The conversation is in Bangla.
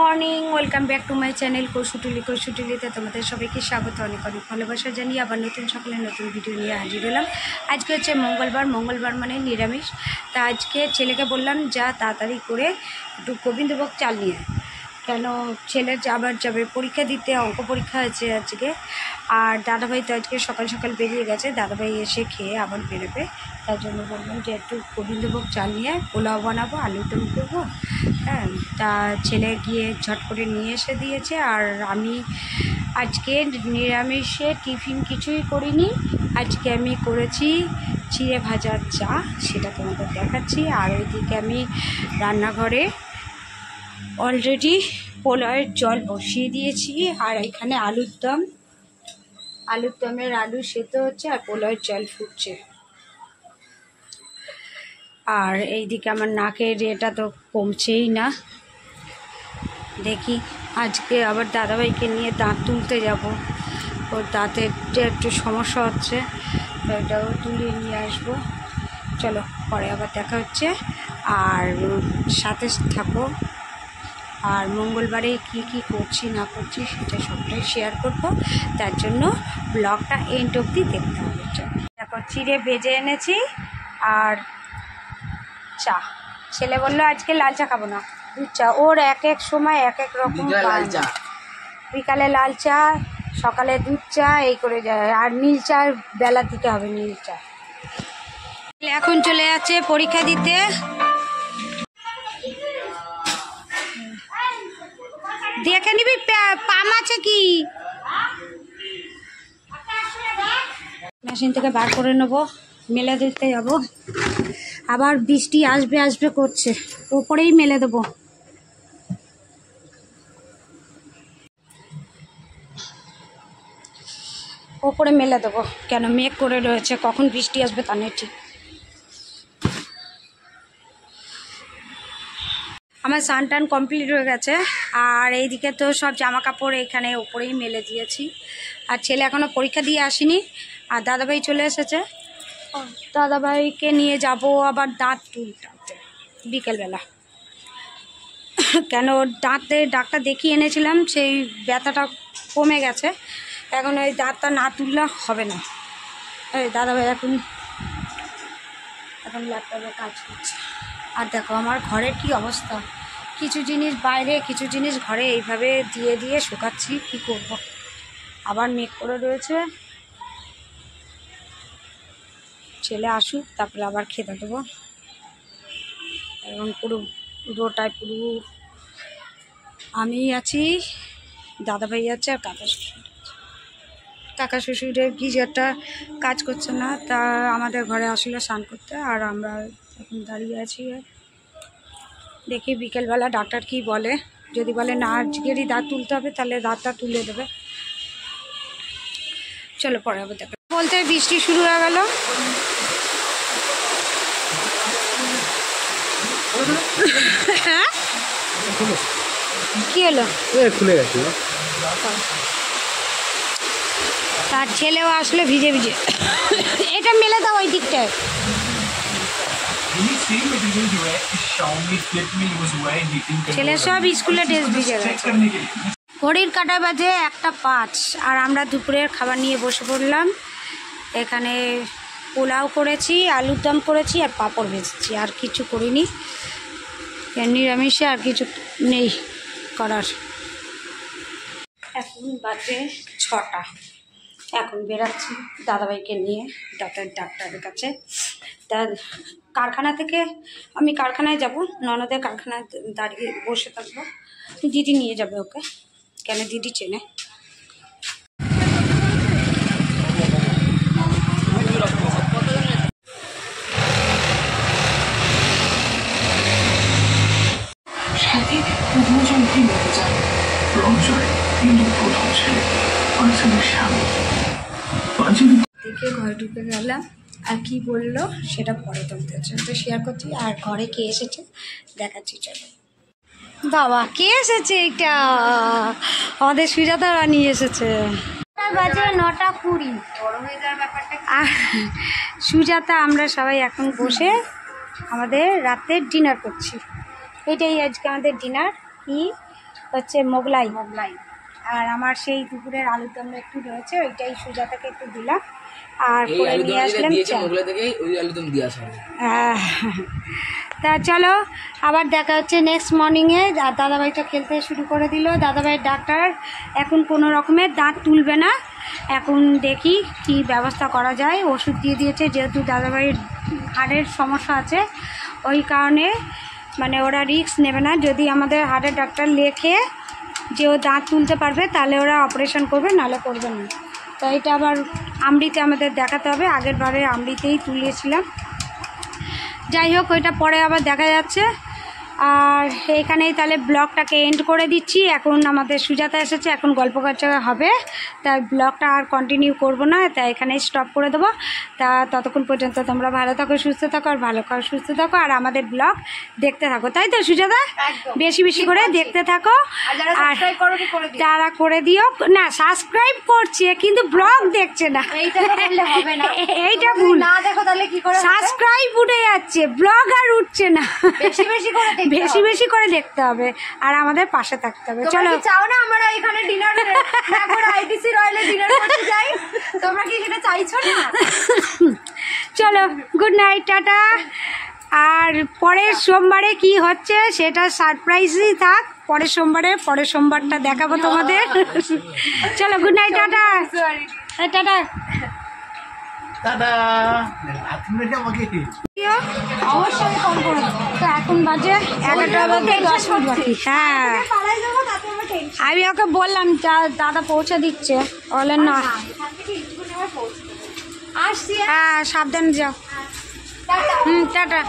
Morning, welcome back to my channel কৌশুটুলিতে তোমাদের সবাইকে স্বাগত। অনেক অনেক ভালোবাসা জানিয়ে আবার নতুন সকালে নতুন ভিডিও নিয়ে হাজির হলাম। আজকে হচ্ছে মঙ্গলবার মানে নিরামিষ। তা আজকে ছেলেকে বললাম যা তাড়াতাড়ি করে একটু গোবিন্দভোগ চাল নিয়ে, কেন ছেলের আবার যাবে পরীক্ষা দিতে, অঙ্ক পরীক্ষা আছে আজকে। আর দাদাভাই তো আজকে সকাল সকাল বেরিয়ে গেছে, দাদাভাই এসে খেয়ে আবার বেরোবে। তার জন্য বললাম যে একটু গোবিন্দভোগ চাল নিয়ে পোলাও বানাবো, আলুর দম করবো। হ্যাঁ, তা ছেলে গিয়ে ঝট করে নিয়ে এসে দিয়েছে। আর আমি আজকে নিরামিষে টিফিন কিছুই করিনি। আজকে আমি করেছি চিড়ে ভাজার চা, সেটা তোমাদের দেখাচ্ছি। আর ওইদিকে আমি রান্নাঘরে অলরেডি পোলাওয়ের জল বসিয়ে দিয়েছি। আর এখানে আলুর দমের আলু সেদ্ধ হচ্ছে আর পোলাওয়ের জল ফুটছে। আর এইদিকে আমার নাকের এটা তো কমছেই না। দেখি আজকে আবার দাদাভাইকে নিয়ে দাঁত তুলতে যাব, ওর দাঁতের যে একটু সমস্যা হচ্ছে, ওটাও তুলিয়ে নিয়ে আসবো। চলো পরে আবার দেখা হচ্ছে, আর সাথে থাকো। আর মঙ্গলবারে কি করছি না করছি সেটা সবটাই শেয়ার করব, তার জন্য ব্লগটা এন্ড অবধি দেখতে হবে। দেখো চিড়ে ভেজে এনেছি আর চা। ছেলে বললো আজকে লাল চা খাবো না, দুধ চা। ওর এক এক সময় এক এক রকম, বিকালে লাল চা, সকালে দুধ চা, এই করে যায়। আর নীল চা বেলা দিতে হবে, নীল চা। এখন চলে যাচ্ছে পরীক্ষা দিতে। দেখে নিবি পাম আছে কি, মেশিন থেকে বার করে নেবো, মেলে দিতে যাব। আবার বৃষ্টি আসবে করছে, ওপরেই মেলে দেবো। ওপরে মেলে দেবো, কেন মেঘ করে রয়েছে, কখন বৃষ্টি আসবে তা নেই ঠিক। আমার স্নান টান কমপ্লিট হয়ে গেছে। আর এইদিকে তো সব জামা কাপড় এখানে ওপরেই মেলে দিয়েছি। আর ছেলে এখনও পরীক্ষা দিয়ে আসেনি। আর দাদাভাই চলে এসেছে, দাদাভাইকে নিয়ে যাব আবার দাঁত তুলতে বিকেলবেলা। কেন ওর দাঁতে ডাক্তার দেখিয়ে এনেছিলাম, সেই ব্যথাটা কমে গেছে। এখন ওই দাঁতটা না তুললে হবে না। এই দাদাভাই এখন ল্যাপটপে কাজ করছে। আর দেখো আমার ঘরের কি অবস্থা, কিছু জিনিস বাইরে কিছু জিনিস ঘরে এইভাবে দিয়ে শুকাচ্ছি, কি করব। আবার মেঘ করে রয়েছে, ছেলে আসুক তারপরে আবার খেতে দেবো। এবং পুরোটাই আমি আছি, দাদাভাই আছে আর কাকা শ্বশুরের গিজারটা কাজ করছে না, তা আমাদের ঘরে আসলে স্নান করতে। আর আমরা এখন দাঁড়িয়ে আছি, দেখি বিকেলবেলা ডাক্তার কি বলে। যদি বলে না আজকেরই দাঁত তুলতে হবে, তাহলে দাঁতটা তুলে দেবে। চলো পরে আবার দেখা। বলতে বৃষ্টি শুরু হয়ে গেল। কি হলো, খুলে গেছে। তার ছেলেও আসলে ভিজে এটা মেলে দাও ওই দিকটায়। ছেলে সব স্কুলে ড্রেস ভিজে গেছে। ঘড়ির কাঁটা বাজে 1:05। আর আমরা দুপুরের খাবার নিয়ে বসে পড়লাম। এখানে পোলাও করেছি, আলুর দম করেছি আর পাঁপড় ভেজেছি, আর কিছু করিনি। নিরামিষে আর কিছু নেই করার। এখন বাজে 6টা। এখন বেরাচ্ছি দাদাভাইকে নিয়ে ডাক্তারের কাছে। তা কারখানা থেকে আমি কারখানায় যাব, ননদের কারখানায় দাঁড়িয়ে বসে থাকবো। দিদি নিয়ে যাবে ওকে, কেন দিদি চেনে। দেখে ঘরে ঢুকে গেলাম, আর কি বললো সেটা পরে তোমাদের সাথে শেয়ার করছি। আর ঘরে কে এসেছে দেখাচ্ছি, চলো। বাবা কে এসেছে, এটা আমাদের সুজাতা রানী এসেছে। বাজে 9:20। আর সুজাতা আমরা সবাই এখন বসে আমাদের রাতের ডিনার করছি। এটাই আজকে আমাদের ডিনার। কি হচ্ছে মোগলাই আর আমার সেই দুপুরের আলুর দম একটু রয়েছে, ওইটাই সুজাতাকে একটু দিলাম আর করে নিয়ে আসলাম তা চলো আবার দেখা হচ্ছে নেক্সট মর্নিংয়ে। আর দাদাভাইটা খেলতে শুরু করে দিল। দাদাভাইয়ের ডাক্তার এখন কোনো রকমের দাঁত তুলবে না, এখন দেখি কি ব্যবস্থা করা যায়। ওষুধ দিয়ে দিয়েছে, যেহেতু দাদাভাইয়ের হাড়ের সমস্যা আছে ওই কারণে মানে ওরা রিস্ক নেবে না। যদি আমাদের হাড়ের ডাক্তার লেখে যে ও দাঁত তুলতে পারবে তাহলে ওরা অপারেশন করবে, নাহলে করবে না। তো এটা আবার আমরিতে আমাদের দেখাতে হবে, আগের বারে আমরিতেই তুলিয়েছিলাম। যাই হোক ওইটা পরে আবার দেখা যাচ্ছে। আর এখানেই তাহলে ব্লগটাকে এন্ড করে দিচ্ছি। এখন আমাদের সুজাতা এসেছে, এখন গল্প করতে হবে, তাই ব্লগটা আর কন্টিনিউ করব না, তাই এখানেই স্টপ করে দেবো। তা ততক্ষণ পর্যন্ত তোমরা ভালো থাকো, সুস্থ থাকো, আর সুস্থ থাকো, আর আমাদের ব্লগ দেখতে থাকো, তাই তো সুজাতা? বেশি বেশি করে দেখতে থাকো। আর যারা করে দিও না, সাবস্ক্রাইব করছে কিন্তু ব্লগ দেখছে না, এইটা ভুল। না দেখো তাহলে কি করে সাবস্ক্রাইব উঠে যাচ্ছে, ব্লগ আর উঠছে না। বেশি বেশি করে দেখতে হবে আর আমাদের পাশে থাকতে হবে। চলো, চাও না আমরা এখানে ডিনার করে আইটিসি রয়্যালে ডিনার করতে যাই? তোমরা কি সেটা চাইছো না? চলো, গুড নাইট, টাটা। আর পরের সোমবারে কি হচ্ছে সেটা সারপ্রাইজই থাক। পরের সোমবারটা দেখাবো তোমাদের। চলো, গুড নাইট, টাটা টাটা। অবশ্যই কল করে দেবো। তো এখন বাজে 11টা বাজে 10 মিনিট বাকি। হ্যাঁ, আমি ওকে বললাম দাদা পৌঁছে দিচ্ছে, বলেন না। হ্যাঁ, সাবধানে যাও। টাটা।